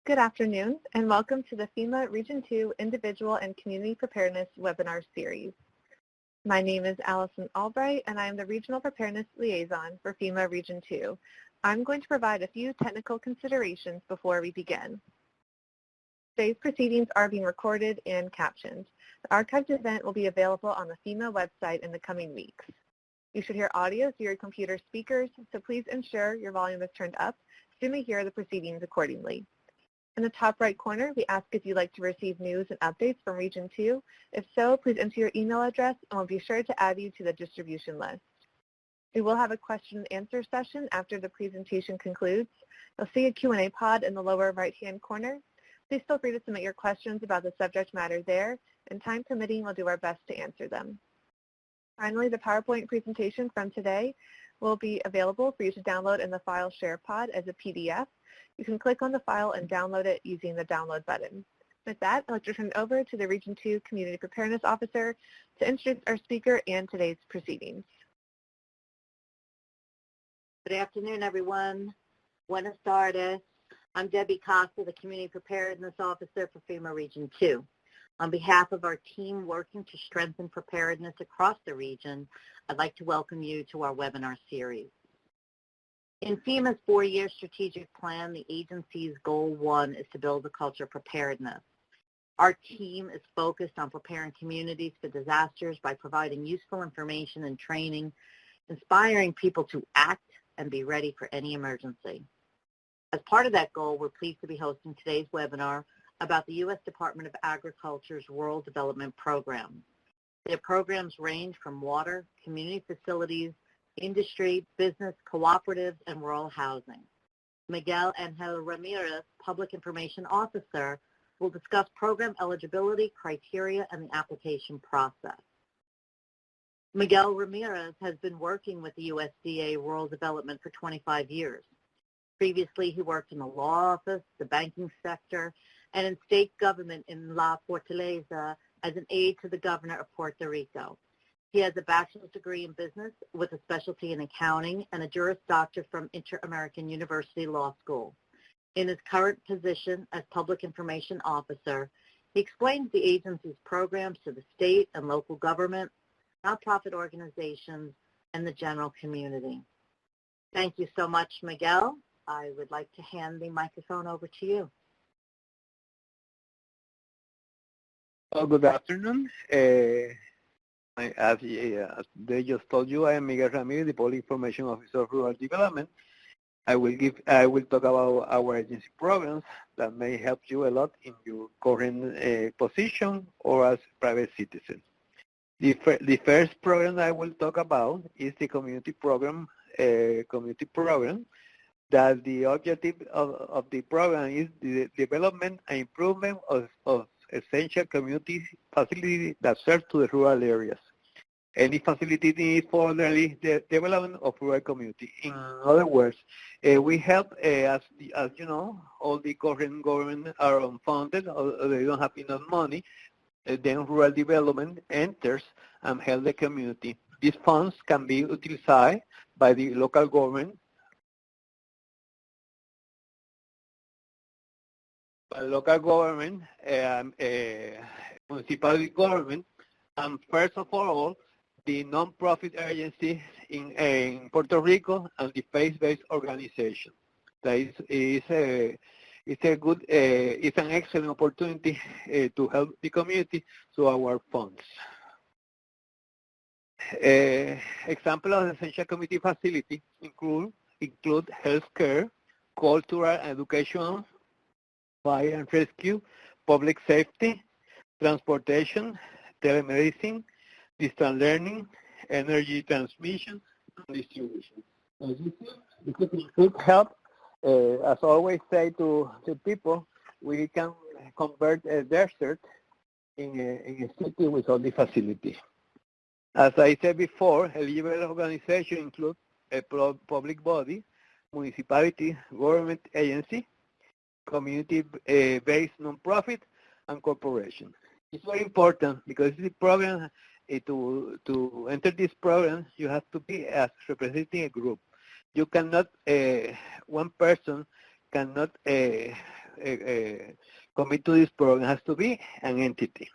Good afternoon, and welcome to the Fema Region 2 Individual and Community Preparedness webinar series. My name is Allison Albright, and I am the Regional Preparedness Liaison for Fema Region 2. I'm going to provide a few technical considerations before we begin. Today's proceedings are being recorded and captioned. The archived event will be available on the Fema website in the coming weeks. You should hear audio through your computer speakers, so please ensure your volume is turned up so you may hear the proceedings accordingly. In the top right corner, we ask if you'd like to receive news and updates from Region 2. If so, please enter your email address and we'll be sure to add you to the distribution list. We will have a question and answer session after the presentation concludes. You'll see a Q&A pod in the lower right-hand corner. Please feel free to submit your questions about the subject matter there, and time permitting, we'll do our best to answer them. Finally, the PowerPoint presentation from today will be available for you to download in the file share pod as a PDF. You can click on the file and download it using the download button. With that, I'd like to turn it over to the Region 2 Community Preparedness Officer to introduce our speaker and today's proceedings. Good afternoon, everyone. Buenas tardes. I'm Debbie Costa, the Community Preparedness Officer for Fema Region 2. On behalf of our team working to strengthen preparedness across the region, I'd like to welcome you to our webinar series. In FEMA's 4-year strategic plan, the agency's goal 1 is to build a culture of preparedness. Our team is focused on preparing communities for disasters by providing useful information and training, inspiring people to act and be ready for any emergency. As part of that goal, we're pleased to be hosting today's webinar about the U.S. Department of Agriculture's Rural Development Program. Their programs range from water, community facilities, industry, business, cooperatives, and rural housing. Miguel Angel Ramirez, Public Information Officer, will discuss program eligibility, criteria, and the application process. Miguel Ramirez has been working with the USDA-Rural Development for 25 years. Previously, he worked in the law office, the banking sector, and in state government in La Fortaleza as an aide to the governor of Puerto Rico. He has a bachelor's degree in business with a specialty in accounting and a Juris Doctor from Inter-American University Law School. In his current position as Public Information Officer, he explains the agency's programs to the state and local government, nonprofit organizations, and the general community. Thank you so much, Miguel. I would like to hand the microphone over to you. Well, good afternoon. As they just told you, I am Miguel Ramirez, the Public Information Officer of Rural Development. I will talk about our agency programs that may help you a lot in your current position or as private citizen. The first program I will talk about is the community program. That the objective of the program is the development and improvement of essential community facilities that serve to the rural areas. Any facility needs for the development of rural community. In other words, we help, as you know, all the current government are unfunded, or they don't have enough money. Then rural development enters and help the community. These funds can be utilized by the local government, municipality government, and first of all, the non-profit agency in Puerto Rico and the faith-based organization. That it's an excellent opportunity to help the community through our funds. Example of essential community facility include healthcare, cultural and education, fire and rescue, public safety, transportation, telemedicine, distance learning, energy transmission, and distribution. This could help, as I always say to people, we can convert a desert in a city with all the facilities. As I said before, eligible organization include a public body, municipality, government agency, community-based nonprofit, and corporation. It's very important because the program, to enter this program, you have to be as representing a group. You cannot, one person cannot commit to this program has to be an entity.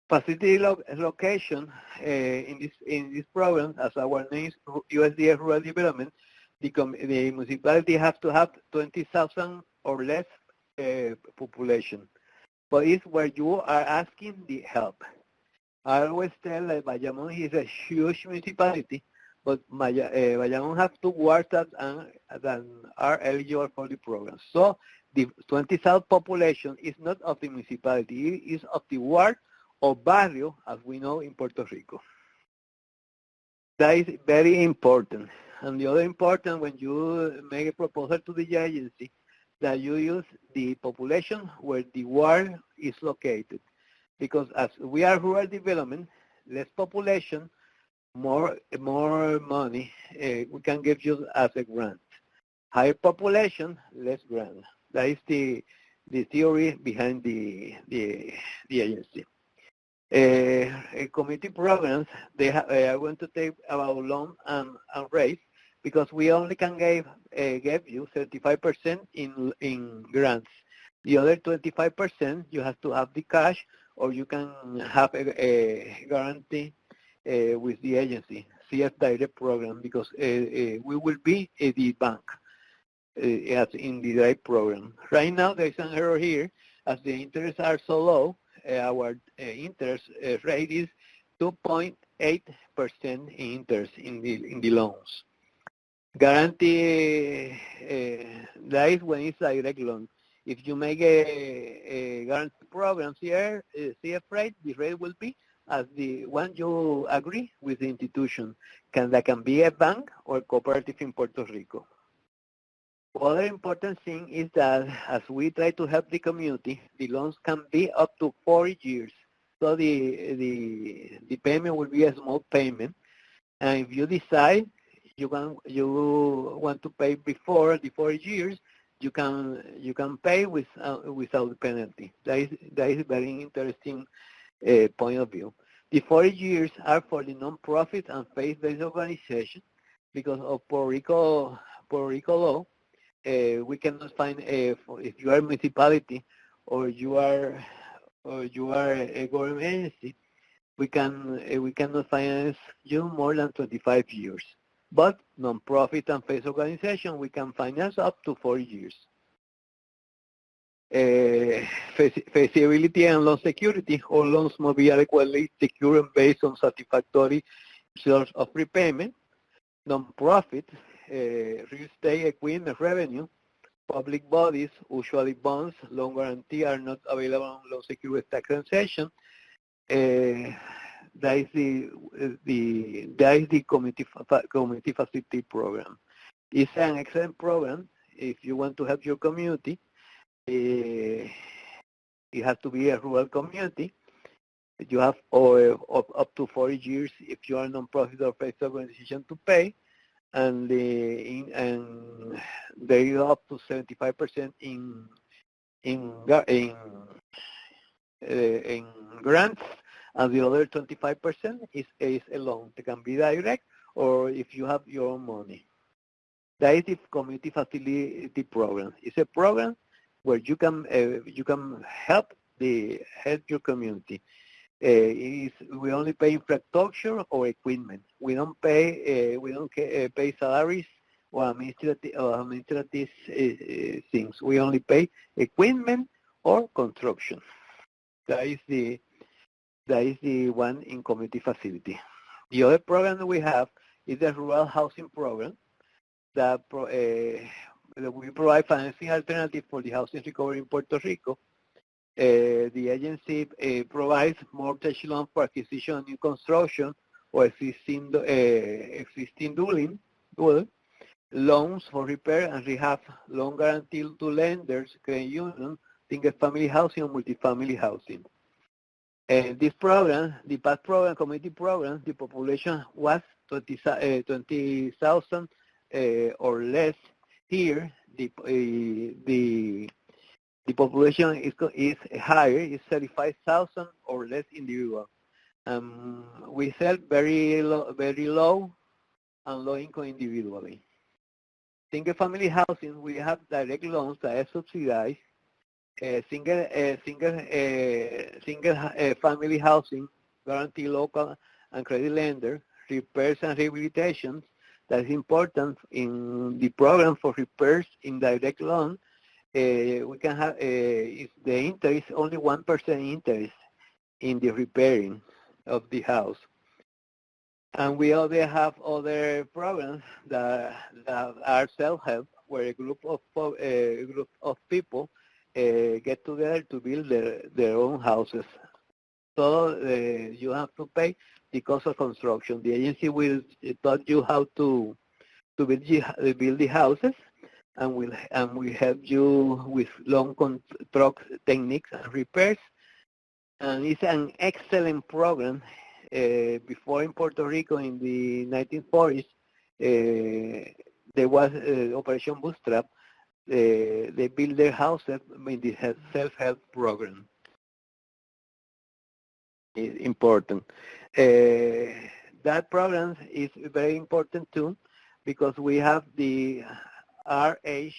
Facility location in this program, as our name is USDA-Rural Development, the municipality has to have 20,000 or less population. But it's where you are asking the help. I always tell that Bayamón is a huge municipality, but Bayamón has 2 wards that are eligible for the program. So the 20,000 population is not of the municipality, it is of the ward or barrio, as we know in Puerto Rico. That is very important. And the other important, when you make a proposal to the agency, that you use the population where the ward is located. Because as we are rural development, less population, more money we can give you as a grant. Higher population, less grant. That is the theory behind the agency. Community programs, they are going to take about loan and rates, because we only can give you 35% in grants. The other 25% you have to have the cash, or you can have a guarantee with the agency, CS Direct program, because we will be the bank as in the direct program. Right now there's an error here, as the interests are so low. Our interest rate is 2.8% in interest in the loans. Guarantee, that is when it's direct loan. If you make a guarantee program here, CF rate, the rate will be as the one you agree with the institution. That can be a bank or a cooperative in Puerto Rico. Other important thing is that as we try to help the community, the loans can be up to 4 years. So the payment will be a small payment. And if you decide you want to pay before the 4 years, you can pay without penalty. That is a very interesting point of view. The 4 years are for the non-profit and faith-based organization, because of Puerto Rico law. We cannot find if you are a municipality or you are a government agency, we cannot finance you more than 25 years. But non-profit and faith organization, we can finance up to 4 years. Feasibility and loan security, all loans must be adequately secured based on satisfactory source of repayment. Non-profit, real estate equipment revenue, public bodies, usually bonds, loan guarantee are not available on loan secured tax transaction. That is the community facility program. It's an excellent program if you want to help your community. It has to be a rural community. You have up to 40 years if you are a non-profit or faith organization to pay, and they go up to 75% in grants, and the other 25% is a loan. It can be direct, or if you have your own money. That is the community facility program. It's a program where you can help your community. We only pay infrastructure or equipment. We don't pay salaries or administrative things. We only pay equipment or construction. That is the one in community facility. The other program that we have is the rural housing program that we provide financing alternative for the housing recovery in Puerto Rico. The agency provides mortgage loan for acquisition and new construction or existing dwelling, loans for repair and rehab, loan guarantee to lenders, credit union, single family housing, or multifamily housing. This program, the past program, community program, the population was 20,000 or less. Here, the population is higher, it's 35,000 or less individual. We sell very low and low income individually. Single-family housing, we have direct loans that are subsidized. Single-family housing, guarantee local and credit lender, repairs and rehabilitation. That's important in the program for repairs in direct loan. We can have, if the interest, only 1% interest in the repairing of the house. And we also have other programs that are self-help, where a group of people get together to build their own houses. So you have to pay the cost of construction. The agency will teach you how to build the houses, and will help you with loan construct techniques and repairs. And it's an excellent program. Before in Puerto Rico in the 1940s, there was Operation Bootstrap. They built their houses in the self-help program. It's important. That program is very important too, because we have the RH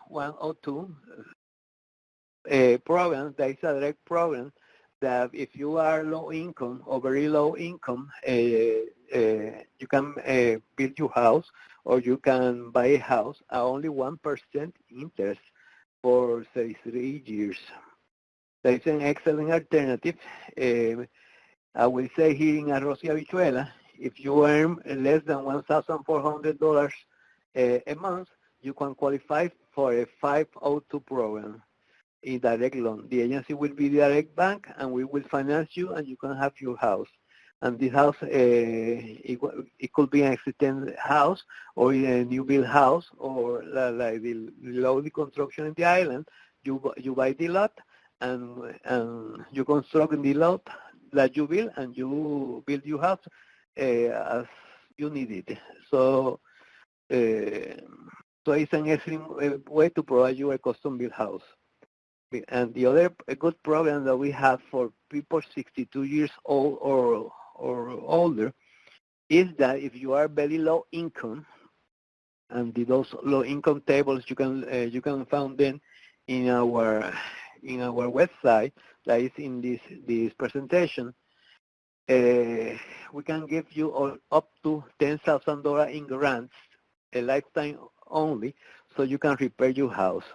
102 program. That is a direct program that if you are low income or very low income, you can build your house, or you can buy a house at only 1% interest for 33 years. That is an excellent alternative. I will say here in Arroz y Habichuela, if you earn less than $1,400 a month, you can qualify for a 502 program in direct loan. The agency will be the direct bank, and we will finance you, and you can have your house. And this house, it could be an existing house, or a new build house, or like the low construction in the island. You buy the lot, and you construct in the lot that you build, and you build your house as you need it. So it's an excellent way to provide you a custom-built house. And the other good program that we have for people 62 years old or older is that if you are very low income, and those low income tables you can find them in our website that is in this presentation. We can give you up to $10,000 in grants, a lifetime only, so you can repair your house.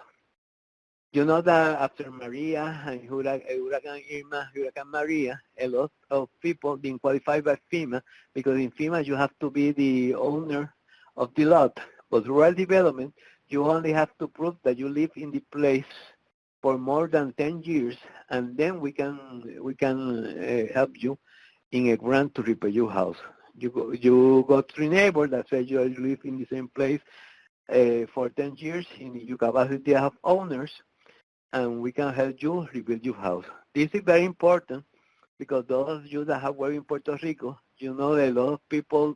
You know that after Maria and Hurricane Irma, Hurricane Maria, a lot of people didn't qualify by FEMA, because in FEMA you have to be the owner of the lot. But rural development, you only have to prove that you live in the place for more than 10 years, and then we can help you in a grant to repair your house. You go to a neighbor that says you live in the same place for 10 years in your capacity of owners, and we can help you rebuild your house. This is very important, because those of you that have worked in Puerto Rico, you know that a lot of people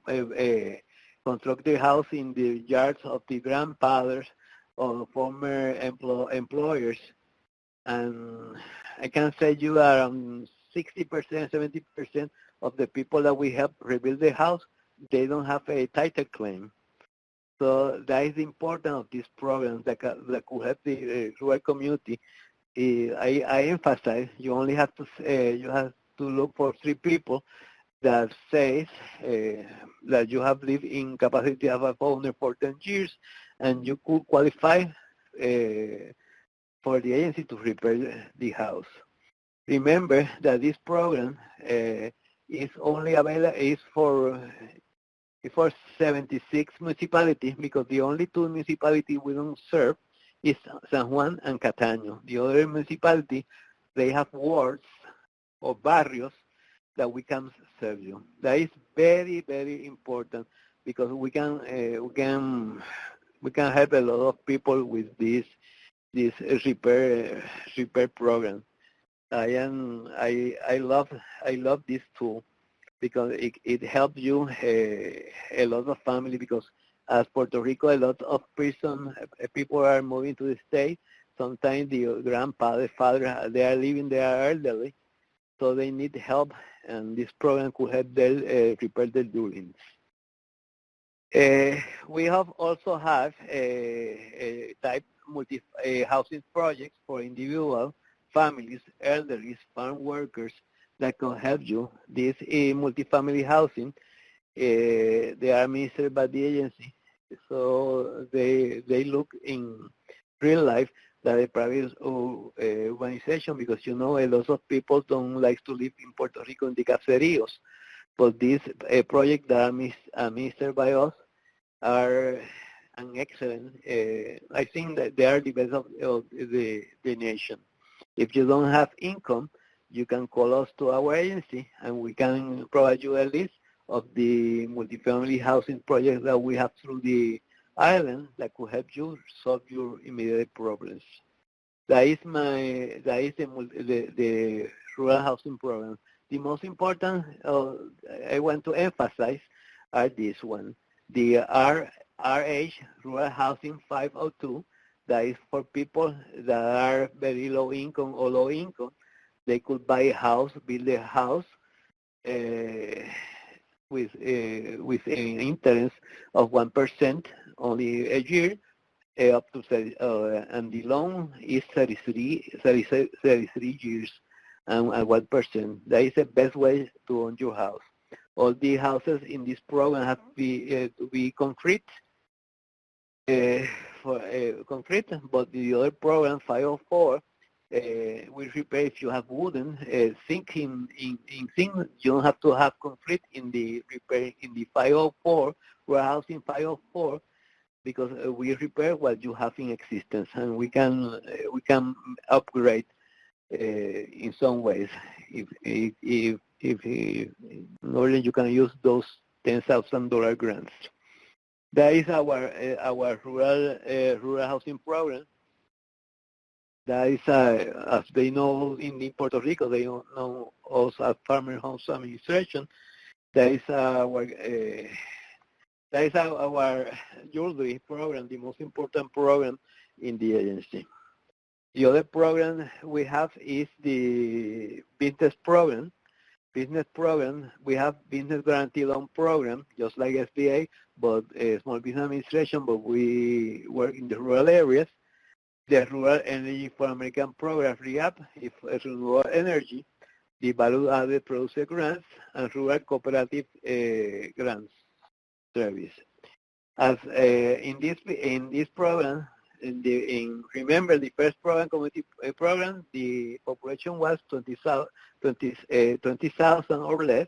construct their house in the yards of the grandfathers or former employers. And I can say you around 60%, 70% of the people that we help rebuild the house, they don't have a title claim. So that is important of this program that could help the rural community. I emphasize you only have to look for 3 people that says that you have lived in capacity of a owner for 10 years, and you could qualify for the agency to repair the house. Remember that this program is only available for 76 municipalities, because the only 2 municipalities we don't serve is San Juan and Cataño. The other municipality, they have wards or barrios that we can serve you. That is very, very important, because we can help a lot of people with this repair program. I love this tool, because it helps you a lot of family, because as Puerto Rico, a lot of people are moving to the state. Sometimes the grandpa, the father, they are living there elderly, so they need help, and this program could help them repair their dwellings. we have also have a type housing projects for individual, families, elderly, farm workers that can help you. This multifamily housing, they are administered by the agency, so they look in real life that a private organization, because a lot of people don't like to live in Puerto Rico in the caseríos. But this project that are administered by us are an excellent. I think that they are the best of the nation. If you don't have income, you can call us to our agency, and we can provide you a list of the multifamily housing projects that we have through the island that could help you solve your immediate problems. That is the rural housing program. The most important I want to emphasize are this one, the RH Rural Housing 502. That is for people that are very low income or low income. They could buy a house, build a house with an interest of 1% only a year, up to and the loan is 33 years and 1%. That is the best way to own your house. All the houses in this program have to be concrete, concrete, but the other program, 504, we repair if you have wooden. Zinc in zinc, you don't have to have concrete in the repair in the 504, we're housing 504, because we repair what you have in existence, and we can upgrade in some ways. If normally you can use those $10,000 grants. That is our rural housing program. That is, as they know in Puerto Rico, they know also as Farmer Homes Administration. That is our jewelry program, the most important program in the agency. The other program we have is the business program. We have business guarantee loan program, just like SBA, but Small Business Administration, but we work in the rural areas. The Rural Energy for American program, REAP, is renewable energy, the value added producer grants, and rural cooperative grants service. As in this program, remember the first program, community program, the population was 20,000 or less.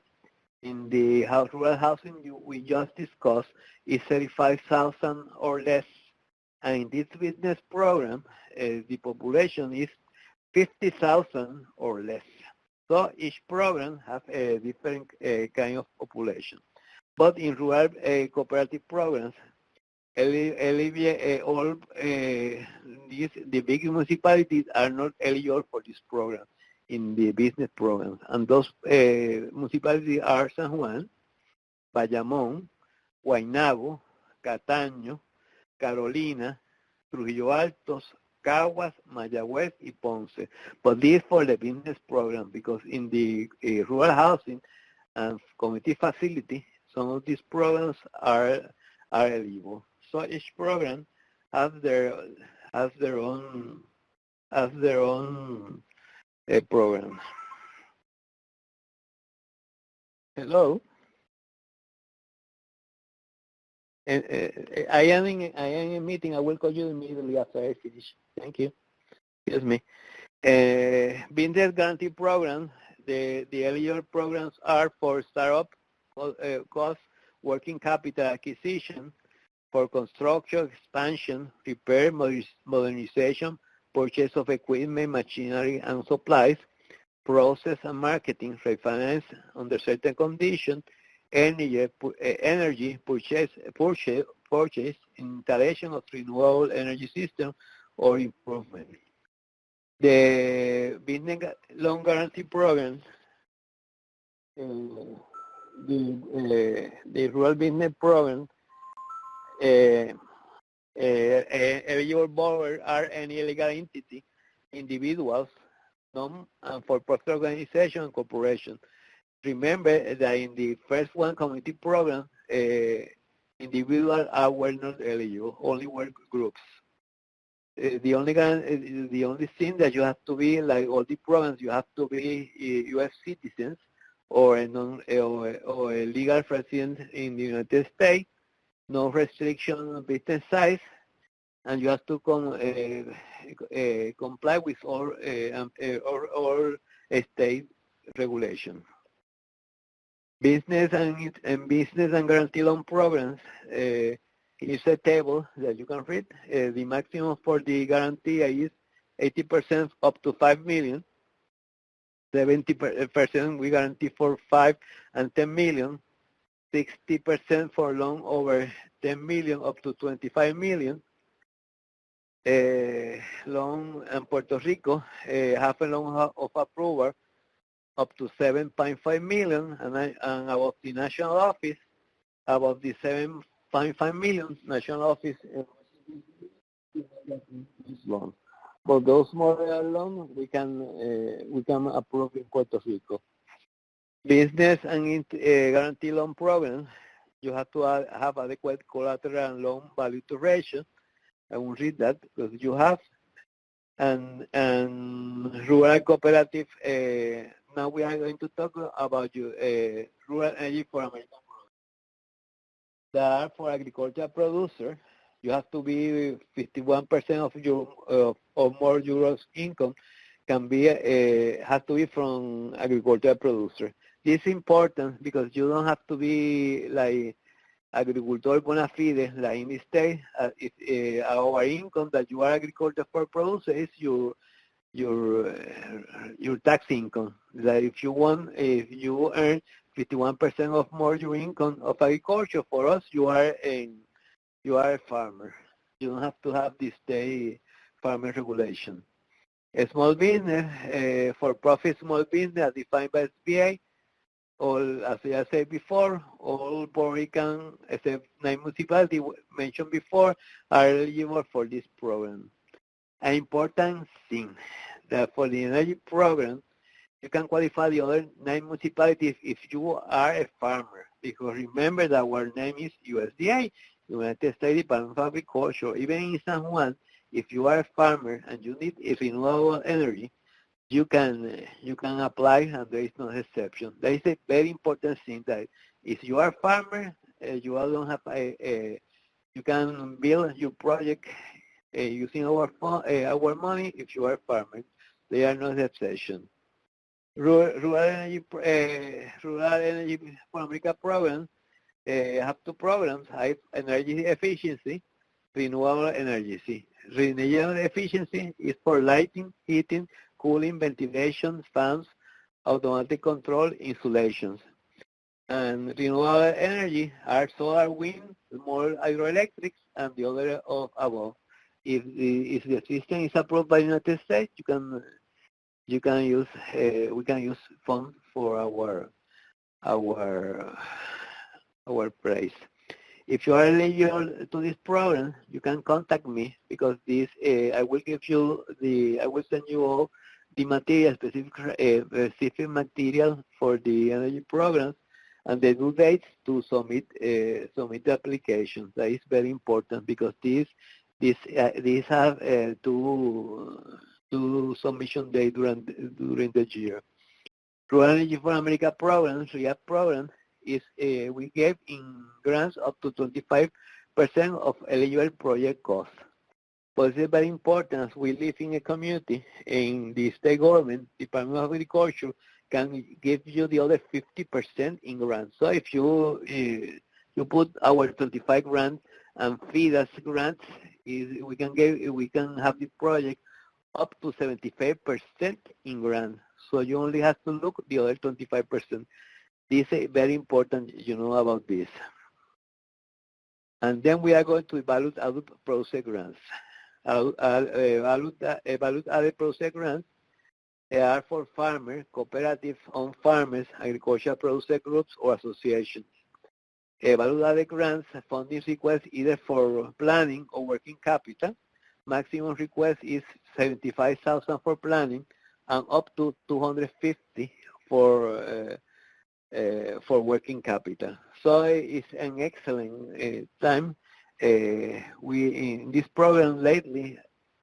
In the rural housing we just discussed is 35,000 or less. And in this business program, the population is 50,000 or less. So each program has a different kind of population. But in rural cooperative programs, all the big municipalities are not eligible for this program in the business programs. And those municipalities are San Juan, Bayamón, Guaynabo, Cataño, Carolina, Trujillo Altos, Caguas, Mayagüez, y Ponce. But this for the business program, because in the rural housing and community facility, some of these programs are eligible. So each program has their own program. Hello. I am in a meeting. I will call you immediately after I finish. Thank you. Excuse me. Business guarantee program. The eligible programs are for startup cost, working capital acquisition, for construction, expansion, repair, modernization, purchase of equipment, machinery, and supplies, process and marketing, refinance under certain conditions, energy purchase, installation of renewable energy system, or improvement. The business loan guarantee program, the rural business program, eligible borrowers are any legal entity, individuals, non-for-profit organization, and corporation. Remember that in the first one community program, individuals were not eligible, only work groups. The only thing that you have to be, like all the programs, you have to be U.S. citizens or a legal resident in the United States, no restriction on business size, and you have to comply with all state regulations. Business and guarantee loan programs. Here's a table that you can read. The maximum for the guarantee is 80% up to 5 million. 70% we guarantee for 5 and 10 million. 60% for loan over 10 million up to 25 million. Loan in Puerto Rico, half a loan of approval up to 7.5 million, and about the national office, about the 7.5 million national office loan. For those smaller loans, we can approve in Puerto Rico. Business and guarantee loan program, you have to have adequate collateral and loan value to ratio. I will read that because you have. And rural cooperative. Now we are going to talk about rural energy for American producers. That are for agricultural producer. You have to be 51% of your or more euros income can be has to be from agricultural producer. This is important because you don't have to be like agricultor bona fide, like in the state. Our income that you are agriculture for producer is your tax income. Like if you earn 51% of more your income of agriculture, for us you are a farmer. You don't have to have this state farmer regulation. A small business, for profit small business as defined by SBA, all, as I said before, all Puerto Rican, except 9 municipalities mentioned before, are eligible for this program. An important thing that for the energy program, you can qualify the other 9 municipalities if you are a farmer, because remember that our name is USDA, United States Department of Agriculture. Even in San Juan, if you are a farmer and you need renewable energy, you can apply, and there is no exception. That is a very important thing, that if you are a farmer, you don't have you can build your project using our money if you are a farmer. There are no exception. Rural energy for America program have 2 programs: high energy efficiency, renewable energy. Renewable efficiency is for lighting, heating, cooling, ventilation, fans, automatic control, insulations. And renewable energy are solar, wind, small hydroelectrics, and the other of above. If the system is approved by the United States, we can use funds for our place. If you are eligible to this program, you can contact me, because this I will send you all the material, specific material for the energy programs, and the due dates to submit the application. That is very important, because these have two submission days during the year. Rural Energy for America program, REAP program, is we gave in grants up to 25% of eligible project costs. But it's very important, as we live in a community, in the state government, Department of Agriculture can give you the other 50% in grants. So if you put our 25 grant and feed us grants, we can have the project up to 75% in grant. So you only have to look the other 25%. This is very important, you know about this. And then we are going to evaluate other project grants. Evaluate other project grants. They are for farmers, cooperatives, owned farmers, agricultural producer groups, or associations. Evaluate other grants, funding request either for planning or working capital. Maximum request is $75,000 for planning and up to $250,000 for working capital. So it's an excellent time. We in this program lately,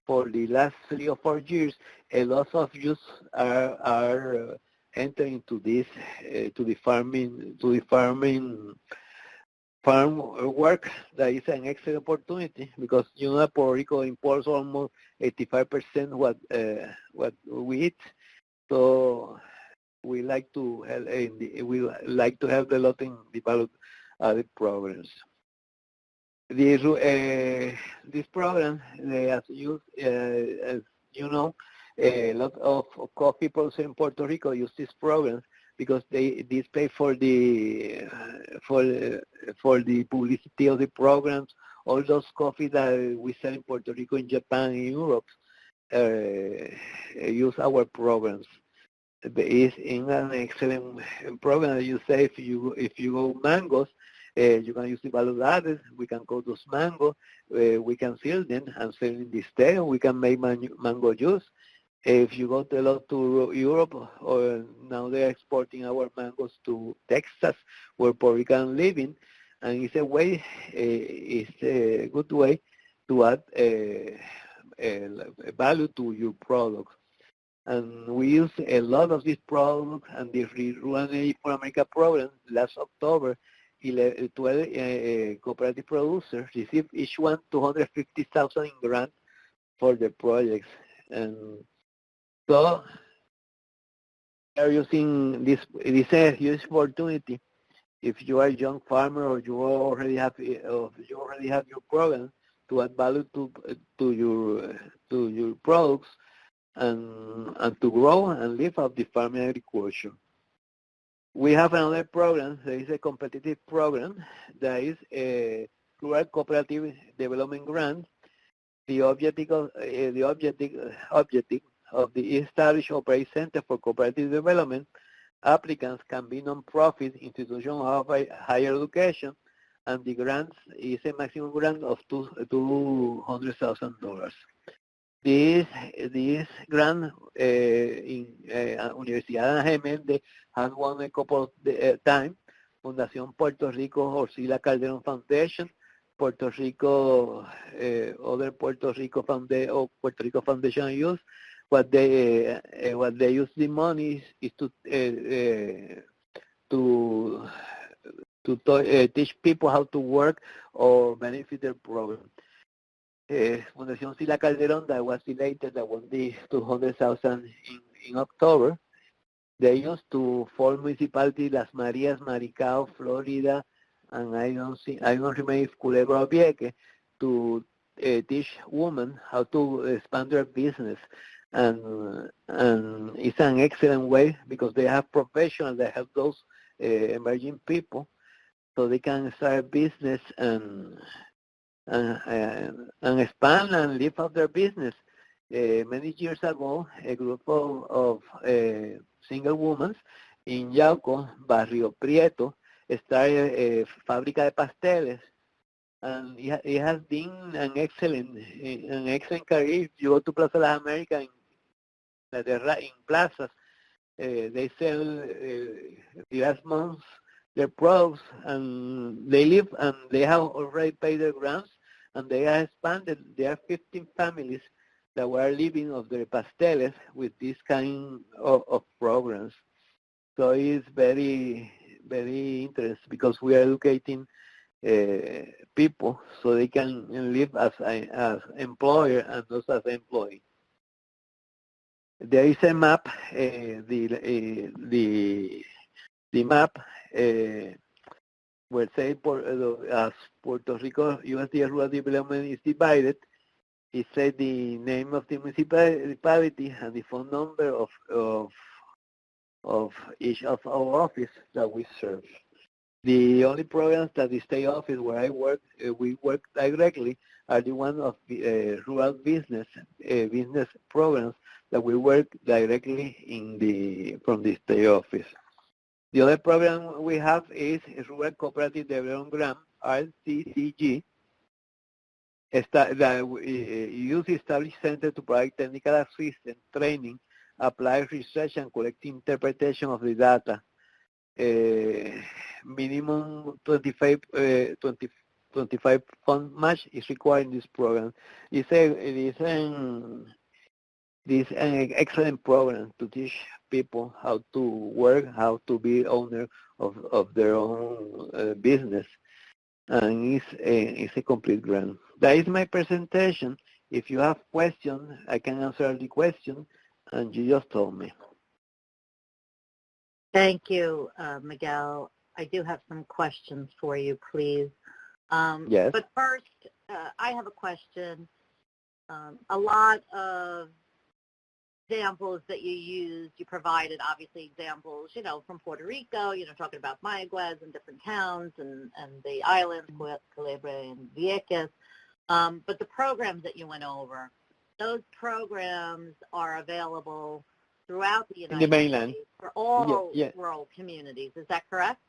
for the last 3 or 4 years, a lot of youth are entering to this to the farm work. That is an excellent opportunity because Puerto Rico imports almost 85% what we eat. So we like to help a lot in develop other programs. This program, as you a lot of coffee producers in Puerto Rico use this program because this pay for the publicity of the programs. All those coffee that we sell in Puerto Rico, in Japan, in Europe, use our programs. It's in an excellent program. You say if you go mangoes, you can use the value added. We can grow those mangoes. We can sell them and sell in the state. We can make mango juice. If you go to Europe, or now they're exporting our mangoes to Texas, where Puerto Rican living, and it's a good way to add value to your products. And we use a lot of these products, and the Rural Energy for America program last October, 12 cooperative producers received each one $250,000 in grants for the projects. And so are using this is a huge opportunity. If you are a young farmer or you already have your program, to add value to your products and to grow and live off the farming agriculture. We have another program. There is a competitive program that is a Rural Cooperative Development Grant. The objective of the established Operating Center for Cooperative Development, applicants can be non-profit institutions of higher education, and the grants is a maximum grant of $200,000. This grant in Universidad Geméndez has won a couple of times. Fundación Puerto Rico, Orcila Calderón Foundation, Puerto Rico, other Puerto Rico Foundation use. What they use the money is to teach people how to work or benefit their program. Fundación Sila Calderón, that was elated, that won the $200,000 in October. They used to 4 municipalities, Las Marías, Maricao, Florida, and I don't remember if Culebra or Vieques, to teach women how to expand their business. And it's an excellent way because they have professionals that help those emerging people so they can start a business and expand and live out their business. Many years ago, a group of single women in Yauco, Barrio Prieto, started a fábrica de pasteles, and it has been an excellent career. If you go to Plaza Las Americas in plazas, they sell the last month their products, and they live, and they have already paid their grants, and they are expanded. There are 15 families that were living of their pasteles with this kind of programs. So it's very, very interesting because we are educating people so they can live as employer and also as employee. There is a map, the map where say as Puerto Rico USDA-Rural Development is divided. It says the name of the municipality and the phone number of each of our office that we serve. The only programs that the state office where I work, we work directly, are the one of the rural business programs that we work directly from the state office. The other program we have is Rural Cooperative Development Grant, RCCG, that use established center to provide technical assistance, training, applied research, and collect interpretation of the data. minimum 25 fund match is required in this program. It is an excellent program to teach people how to work, how to be owner of their own business, and it's a complete grant. That is my presentation. If you have questions, I can answer the question, and you just told me. Thank you, Miguel. I do have some questions for you, please. Yes. But first, I have a question. A lot of examples that you provided, obviously examples, from Puerto Rico, talking about Mayagüez and different towns and the islands, Culebra and Vieques. But the programs that you went over, those programs are available throughout the United States for all rural communities. Is that correct?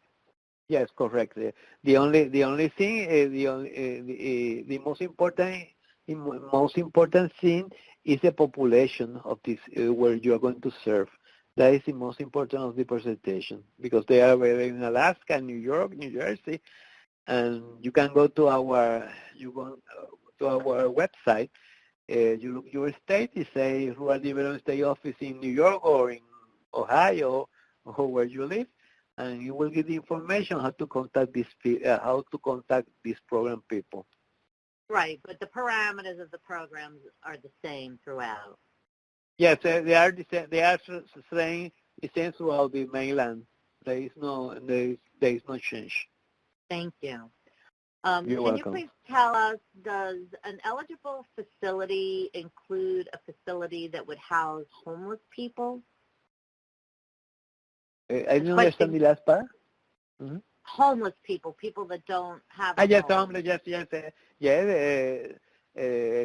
Yes, correct. The only thing, the most important thing is the population of this where you are going to serve. That is the most important of the presentation, because they are in Alaska, New York, New Jersey, and you can go to our website. You look your state. You say Rural Development State Office in New York or in Ohio or where you live, and you will get the information how to contact this program people. Right, but the parameters of the programs are the same throughout. Yes, they are the same. They are the same throughout the mainland. There is no change. Thank you. You're can welcome. You please tell us, does an eligible facility include a facility that would house homeless people? I didn't understand the last part. Mm-hmm. Homeless people that don't have a Yes, home. homeless,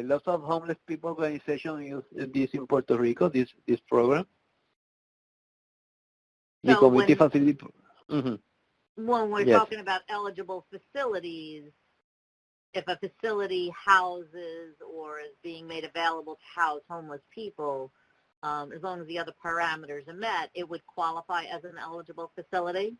lots of homeless people organizations use this in Puerto Rico, this program. The community facility. Mm-hmm. When we're talking about eligible facilities, if a facility houses or is being made available to house homeless people, as long as the other parameters are met, it would qualify as an eligible facility?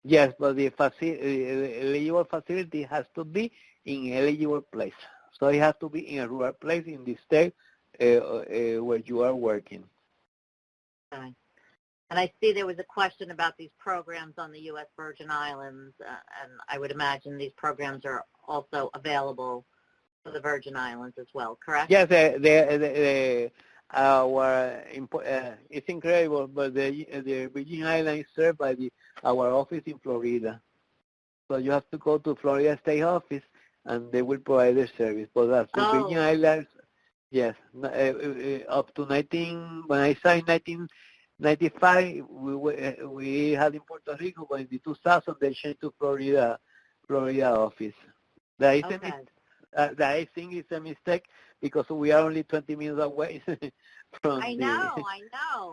Yes, but the eligible facility has to be in eligible place. So it has to be in a rural place in the state where you are working. Okay. And I see there was a question about these programs on the U.S. Virgin Islands, and I would imagine these programs are also available for the Virgin Islands as well, correct? Yes, it's incredible, but the Virgin Islands is served by our office in Florida. So you have to go to Florida State Office, and they will provide the service. But as the Virgin Islands, yes, up to when I signed 1995, we had in Puerto Rico, but in the 2000 they changed to Florida office. That is that I think is a mistake, because we are only 20 minutes away from I know.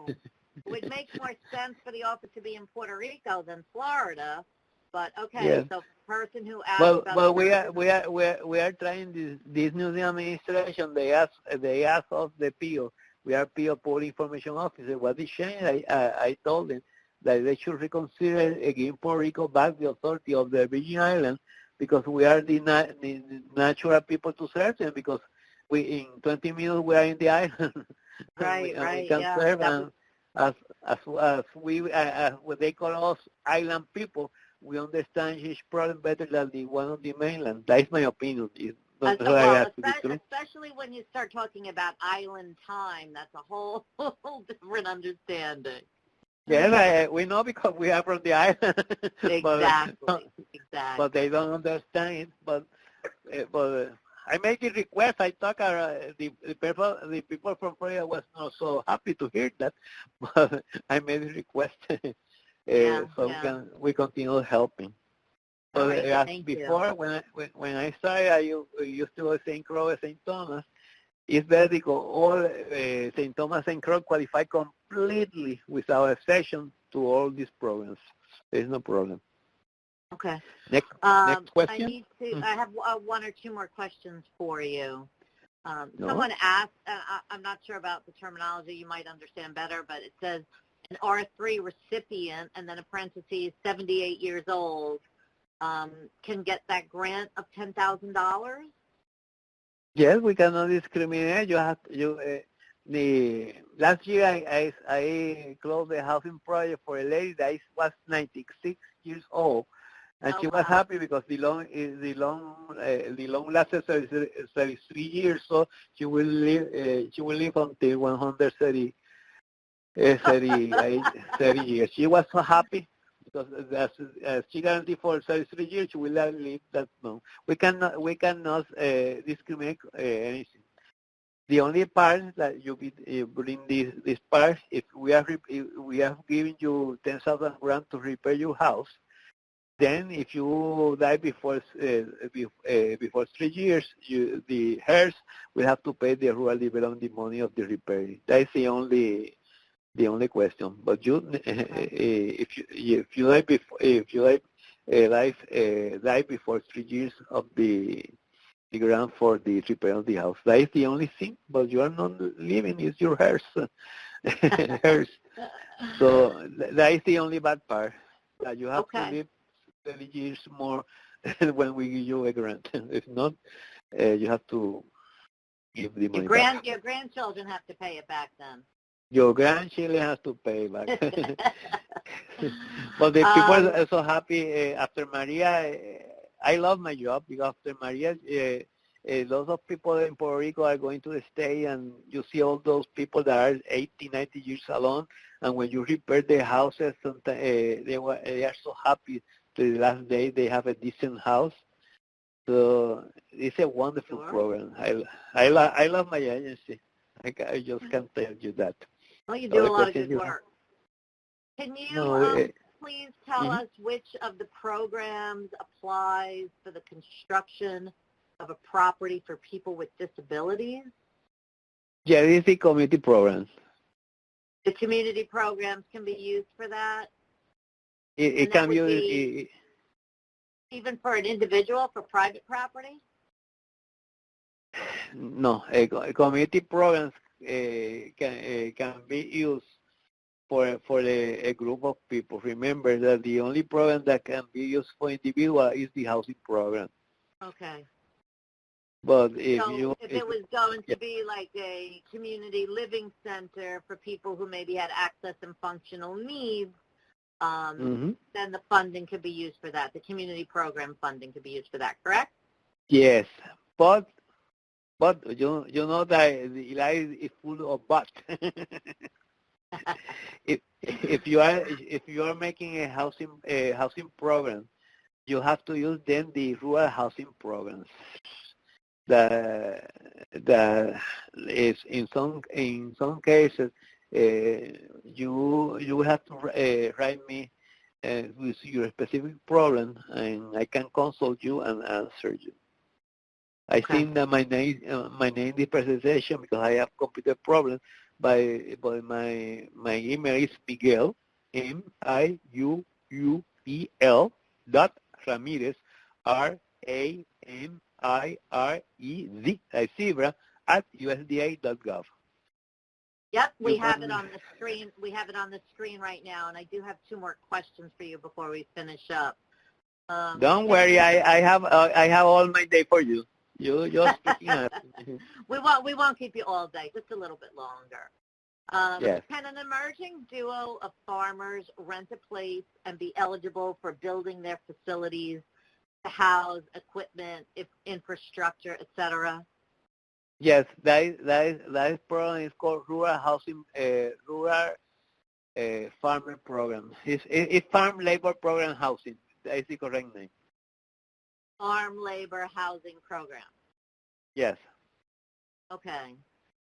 It would make more sense for the office to be in Puerto Rico than Florida, but okay. Yes. So the person who asked about we are trying this new administration. They ask us the PO. We are PO, Public Information Officer. What is changed? I told them that they should reconsider again Puerto Rico back the authority of the Virgin Islands, because we are the natural people to serve them, because we in 20 minutes we are in the island. Right. We can serve, and as what they call us island people, we understand each problem better than the one on the mainland. That is my opinion. Especially when you start talking about island time, that's a whole different understanding. Yeah, we know, because we are from the island. Exactly. But they don't understand it. But I make a request. I talk. The people from Florida was not so happy to hear that, but I made a request. We continue helping. But right, as before, when I started, I used to go to St. Croix, St. Thomas. It's better because all St. Thomas and Croix qualify completely without exception to all these programs. There's no problem. Okay. Next question. I have one or two more questions for you. Someone asked, I'm not sure about the terminology, you might understand better, but it says, an R3 recipient, and then in parentheses 78 years old, can get that grant of $10,000? Yes, we cannot discriminate. The last year I closed a housing project for a lady that was 96 years old, and she was happy because the loan lasted 33 years, so she will live until 130 30 years. She was so happy because as she guaranteed for 33 years, she will not live that long. We cannot discriminate anything. The only part that you bring this part, if we have given you 10,000 grant to repair your house, then if you die before 3 years, the heirs will have to pay the rural development the money of the repair. That is the only question. But if you die before 3 years of the grant for the repair of the house, that is the only thing. But you are not living; it's your heirs. Heirs. So that is the only bad part. That you have to live 30 years more when we give you a grant. If not, you have to give the money back. Your grandchildren have to pay it back then. Your grandchildren have to pay back. But the people are so happy after Maria. I love my job because after Maria, lots of people in Puerto Rico are going to the state, and you see all those people that are 80, 90 years alone, and when you repair their houses, sometimes they are so happy. The last day they have a decent house. So it's a wonderful program. I love my agency. I just can't tell you that. Well, you do a lot of good work. Can you please tell us which of the programs applies for the construction of a property for people with disabilities? Yeah, it's the community programs. The community programs can be used for that? It can be used even for an individual, for private property? No, community programs can be used for a group of people. Remember that the only program that can be used for individual is the housing program. Okay. But if it was going to be like a community living center for people who maybe had access and functional needs, then the funding could be used for that. The community program funding could be used for that, correct? Yes, but you know that the life is full of but. if you are making a housing program, you have to use then the rural housing programs. That is in some cases you have to write me with your specific problem, and I can consult you and answer you. I think that my name in the presentation, because I have computer problems, by my email is Miguel MIUUEL Ramirez RAMIREZ zebra at USDA.gov. Yep, we have it on the screen. We have it on the screen right now, and I do have 2 more questions for you before we finish up. Don't worry, I have all my day for you. You just we won't keep you all day, just a little bit longer. Yes. Can an emerging duo of farmers rent a place and be eligible for building their facilities to house equipment, infrastructure, etc.? Yes, that program is called Rural Housing, Farmer Program. It's Farm Labor Program Housing. That is the correct name. Farm Labor Housing Program. Yes. Okay.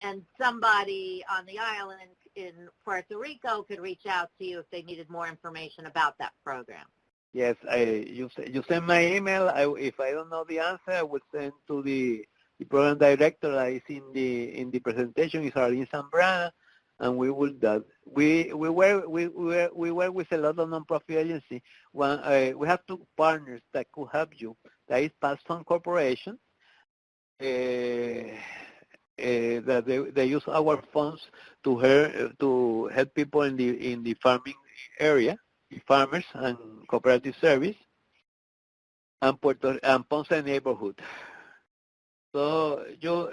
And somebody on the island in Puerto Rico could reach out to you if they needed more information about that program. Yes, you send my email. If I don't know the answer, I will send to the program director that is in the presentation. Is Arlene Zambrana, and we will that we work with a lot of nonprofit agencies. We have 2 partners that could help you. That is Paston Corporation. that they use our funds to help people in the farming area, the farmers and cooperative service, and Ponce neighborhood. So you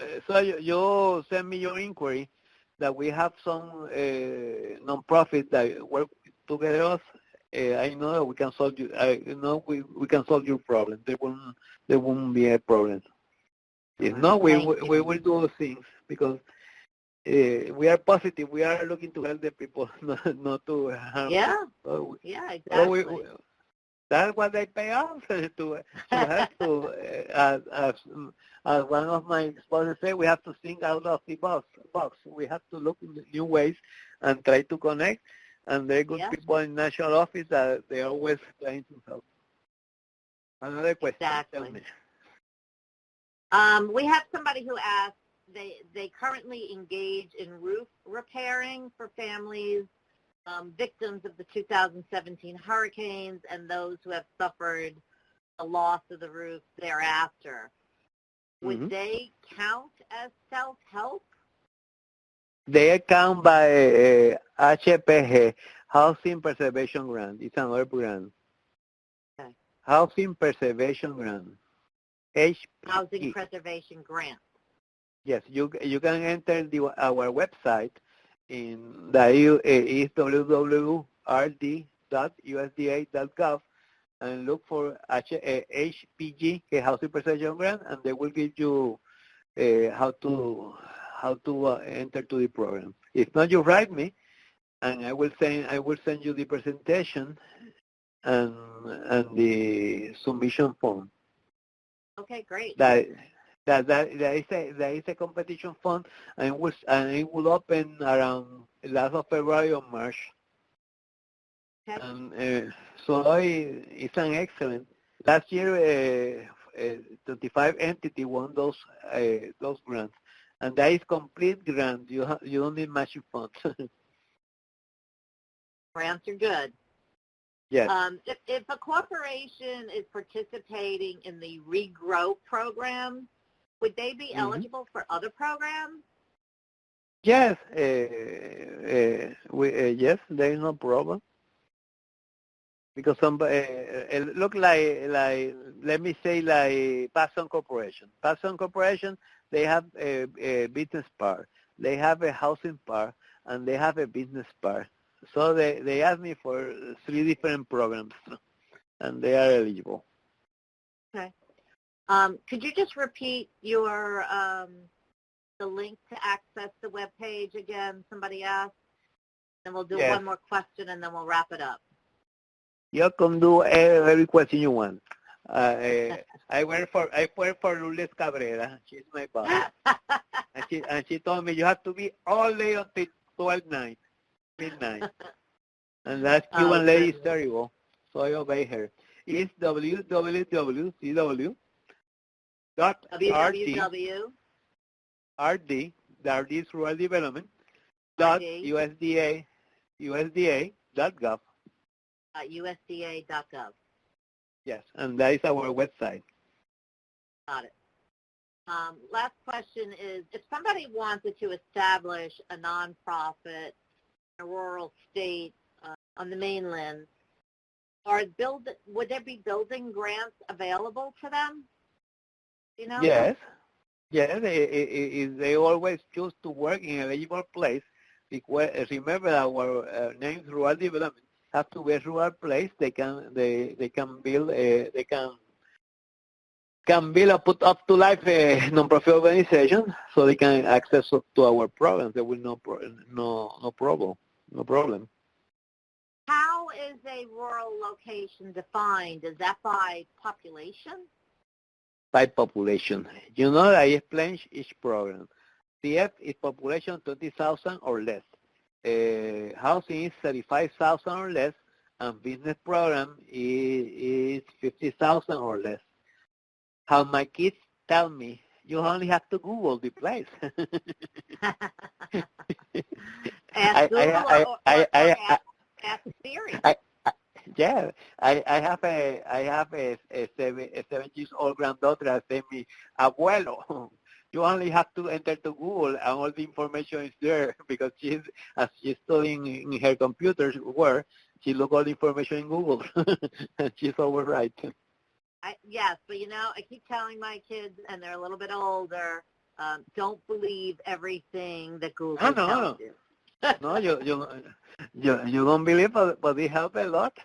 send me your inquiry that we have some non-profit that work together us. I know that we can solve you. I know we can solve your problem. There won't be a problem. If not, we will do those things because we are positive. We are looking to help the people, not to harm. Yeah. So Exactly. That's what they pay us to help to, as one of my sponsors say, we have to think out of the box. We have to look in new ways and try to connect. And there are good people in national office that they are always trying to help. Another question. Exactly. We have somebody who asked, they currently engage in roof repairing for families victims of the 2017 hurricanes and those who have suffered the loss of the roof thereafter. Would they count as self-help? They count by HPG, Housing Preservation Grant. It's another grant. Okay. Housing Preservation Grant. HPG. Housing Preservation Grant. Yes, you can enter our website in the is www.rd.usda.gov and look for HPG, Housing Preservation Grant, and they will give you how to enter to the program. If not, you write me, and I will send you the presentation and the submission form. Okay, great. There is a competition fund, and it will open around last of February or March. Okay. And so it's an excellent. Last year, 25 entities won those grants, and that is complete grant. You don't need matching funds. Grants are good. Yes. If a corporation is participating in the Regrow program, would they be eligible for other programs? Yes. Yes, there is no problem. Because it look like let me say like Paxson Corporation. Paxson Corporation, they have a business part, they have a housing part, and they have a business part. So they asked me for 3 different programs, and they are eligible. Okay. Could you just repeat your the link to access the web page again? Somebody asked, and we'll do one more question, and then we'll wrap it up. You can do every question you want. I work for Lourdes Cabrera. She's my boss, and she told me you have to be all day until 12 midnight, and that Cuban lady is terrible. So I obey her. It's www.rd Rural Development USDA.gov. USDA.gov. Yes, and that is our website. Got it. Last question is, if somebody wanted to establish a nonprofit in a rural state on the mainland, would there be building grants available to them? You know? Yes. Yes, they always choose to work in a eligible place. Because remember, our name is Rural Development. Have to be a rural place. They can build a put up to life a non-profit organization, so they can access to our programs. There will no problem. How is a rural location defined? Is that by population? By population. You know, I explained each program. CF is population 20,000 or less. Housing is 35,000 or less, and business program is 50,000 or less. How my kids tell me, you only have to Google the place. Ask Google or ask Siri. Yeah, I have a 7 years old granddaughter that said me, abuelo, You only have to enter to Google, and all the information is there because as she's studying in her computer, where she look all the information in Google, and she's always right. Yes, but I keep telling my kids, and they're a little bit older, don't believe everything that Google tells you. No, you don't believe, but it helps a lot.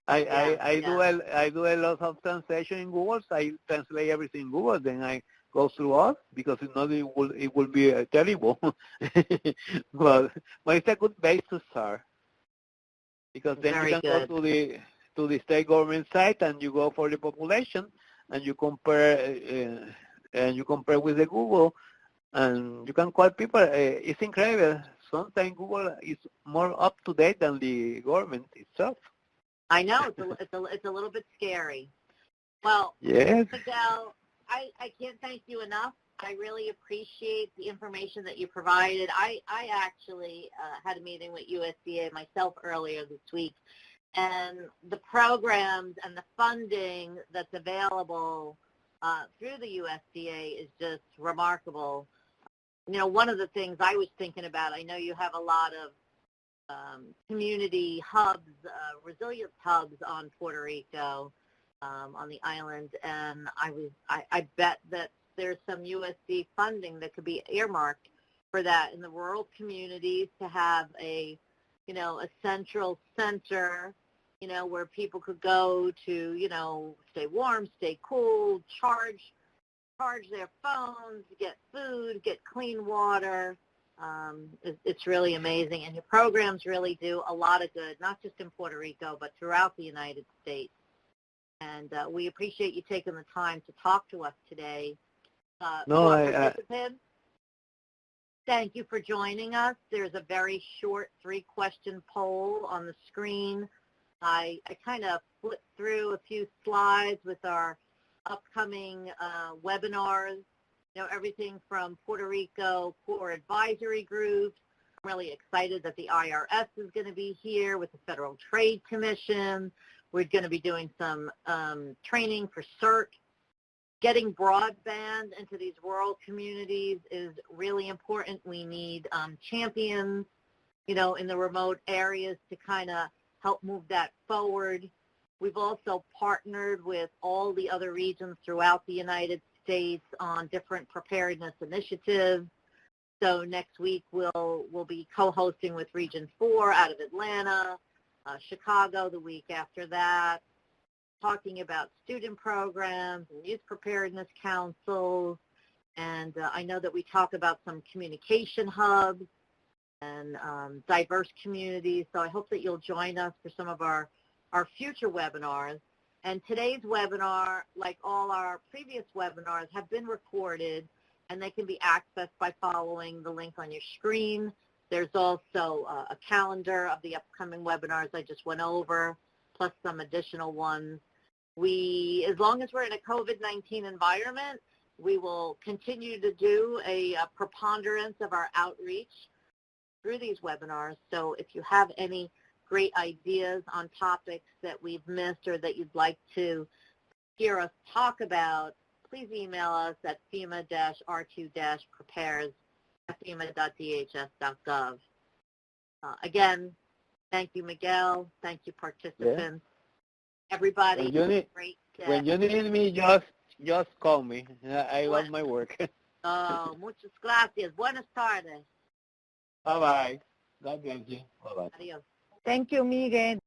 I do a lot of translation in Google. So I translate everything in Google, then I go through all, because if not, it will be terrible. but it's a good base to start, because then Very you can good. go to the state government site, and you go for the population, and you compare with the Google, and you can call people. It's incredible. Sometimes Google is more up to date than the government itself. I know it's a little bit scary. Well, yes. Miguel, I can't thank you enough. I really appreciate the information that you provided. I actually had a meeting with USDA myself earlier this week, and the programs and the funding that's available through the USDA is just remarkable. One of the things I was thinking about, I know you have a lot of community hubs, resilience hubs on Puerto Rico, on the island, and I bet that there's some USD funding that could be earmarked for that in the rural communities, to have a central center, where people could go to, stay warm, stay cool, charge their phones, get food, get clean water. It's really amazing, and your programs really do a lot of good, not just in Puerto Rico, but throughout the United States. And we appreciate you taking the time to talk to us today. Participants, thank you for joining us. There's a very short 3-question poll on the screen. I kind of flipped through a few slides with our upcoming webinars, everything from Puerto Rico core advisory groups. I'm really excited that the IRS is going to be here with the Federal Trade Commission. We're going to be doing some training for CERT. Getting broadband into these rural communities is really important. We need champions, in the remote areas to kind of help move that forward. We've also partnered with all the other regions throughout the United States on different preparedness initiatives. So next week we'll be co-hosting with Region 4 out of Atlanta, Chicago the week after that, talking about student programs and youth preparedness councils. And I know that we talk about some communication hubs and diverse communities. So I hope that you'll join us for some of our future webinars. And today's webinar, like all our previous webinars, have been recorded, and they can be accessed by following the link on your screen. There's also a calendar of the upcoming webinars I just went over, plus some additional ones. As long as we're in a COVID-19 environment, we will continue to do a preponderance of our outreach through these webinars. So if you have any great ideas on topics that we've missed or that you'd like to hear us talk about, please email us at fema-r2-prepares@fema.dhs.gov. Again, thank you, Miguel. Thank you, participants. Yeah. Everybody, great day. When you need me, just call me. I love my work. Muchas gracias. Buenas tardes. Bye-bye. God bless you. Bye-bye. Adios. Thank you, Miguel.